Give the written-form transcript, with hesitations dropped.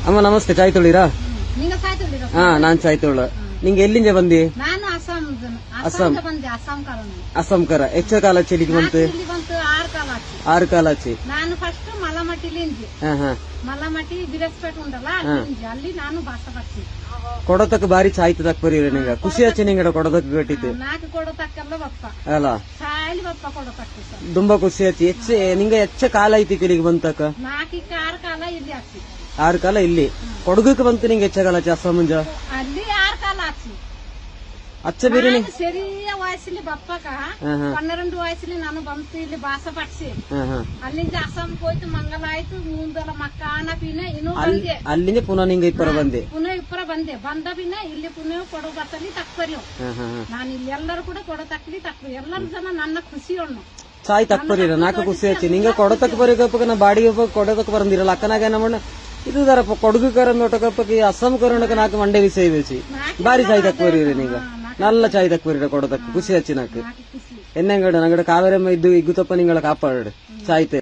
ಅಮ್ಮ ನಮಸ್ತೆ, ಚಾಯ್ ತೊಳಿರಾ? ನಿಂಗೆ ಚಾಯ್ ತೊಳಿರೋ? ಹಾ, ನಾನ್ ಚಾಯ್ ತೊಳ. ನಿಂಗೆ ಎಲ್ಲಿಂದ ಬಂದಿ? ನಾನು ಅಸ್ಸಾಂ ಬಂದೆ, ಅಸ್ಸಾಂ ಕಾಲ. ಅಸ್ಸಾಂ ಕರ ಹೆಚ್ಚ ಕಾಲ ಚಿಲಿಗೆ ಬಂತು? ಇಲ್ಲಿ ಬಂತು 6 ಕಾಲ ಆಚೆ. 6 ಕಾಲ ಆಚೆ. ನಾನು ಫಸ್ಟ್ ಮಲಮಟ್ಟಿಲಿಂಜಿ, ಮಲಮಟ್ಟಿ ಬಿರಕ್ಸ್ಪೇಟ್ ಉಂಟಲ್ಲ ಅಲ್ಲಿ ನಾನು ಭಾಷೆ ಬರ್ತೀನಿ. ಕೊಡತಕ್ಕ ಬಾರಿ ಚಾಯ್ ತಕ್ ಬರೀರಿ ನಿಂಗ ಖುಷಿ ಆಚೆ ನಿಂಗಡ ಕೊಡತಕ್ಕ ಗಟ್ಟಿತ್ತು. ನಾಲ್ಕು ಕೊಡತಕ್ಕೆಲ್ಲ ಬಪ್ಪ ಅಲ್ಲ ಚಾಯಲಿ ಬಪ್ಪ ಕೊಡತಕ್ಕ ತುಂಬಾ ಖುಷಿ ಆಚಿ. ನಿಂಗ ಹೆಚ್ಚ ಕಾಲ ಐತಿ ಇಲ್ಲಿಗೆ ಬಂತಕ್ಕ? 4 ಕಾಲ ಇಲ್ಲಿ ಆಚಿ. 6 ಕಾಲ ಇಲ್ಲಿ ಕೊಡಗಕ್ಕೆ ಬಂತು ನಿಂಗೆ ಹೆಚ್ಚ ಕಾಲ ಆಚೆ ಅಸ್ಸಾಂ ಮುಂಜ? ಅಲ್ಲಿ 6 ಕಾಲ ಆಚಿ. ಅಚ್ಚ ಬೇರೆ ಸರಿಯ ವಯಸ್ಸಲ್ಲಿ ಬಪ್ಪಕ 12 ವಯಸ್ಸಲ್ಲಿ ನಾನು ಬಂತು ಇಲ್ಲಿ ಭಾಷೆ ಪಡಿಸಿ. ಅಲ್ಲಿಂದ ಅಸ್ಸಾಂ ಹೋಯ್ತು, ಮಂಗಲ ಆಯ್ತು, ಮುಂದೆಲ್ಲ ಮಕ್ಕಾನ ಪಿನ ಇನ್ನು ಬಂದೆ. ಅಲ್ಲಿಂದ ಪುನಃ ನಿಂಗೆ ಇಪ್ಪರ ಬಂದೆ? ಪುನಃ ಇಪ್ಪರ ಬಂದೆ. ಬಂದ ಪಿನ ಇಲ್ಲಿ ಪುನಃ ಕೊಡೋ ಬತ್ತಲ್ಲಿ ತಕ್ಪರಿ. ನಾನು ಇಲ್ಲಿ ಎಲ್ಲರೂ ಕೂಡ ಕೊಡೋ ತಕ್ಲಿ ತಕ್ಕು ಎಲ್ಲರೂ ಜನ ನನ್ನ ಖುಷಿ ಉಣ್ಣು ಚಾಯ್ ತಕ್ಬರೀರ ನಾಕ ಖುಷಿ ಆಚಿ. ನಿಂಗ ಕೊಡತಕ್ಕ ಬರೀಗಪ್ಪಕ ನಾ ಬಾಡಿಗೆ ಕೊಡತಕ್ಕ ಬರಂದಿರಲ್ಲ ಅಕ್ಕನಾಗ ನಮ್ಮಣ್ಣ ಇದು ದರಪ್ಪ ಕೊಡಗು ಕರ ನೋಟಕಪ್ಪಕ್ಕೆ ಅಸ್ಸಾಂ ಕರೋಣಕ ನಾಕ ಮಂಡೆ ವಿಷಯ ಬೇಸಿ ಬಾರಿ ಚಾಯ್ ತಕ್ಬರೀರಿ ನಿಂಗ ನಲ್ಲ ಚಾಯ್ ತಕ್ಬರೀರ ಕೊಡತಕ್ಕ ಖುಷಿ ಆಚಿ ನಾಕು ಎನ್ನಂಗಡ ನಂಗಡ ಕಾವೇರಮ್ಮ ಇದ್ದು ಇಗ್ಗುತ್ತಪ್ಪ ನಿಂಗಳ ಕಾಪಾಡ ಚಾಯ್ತೆ.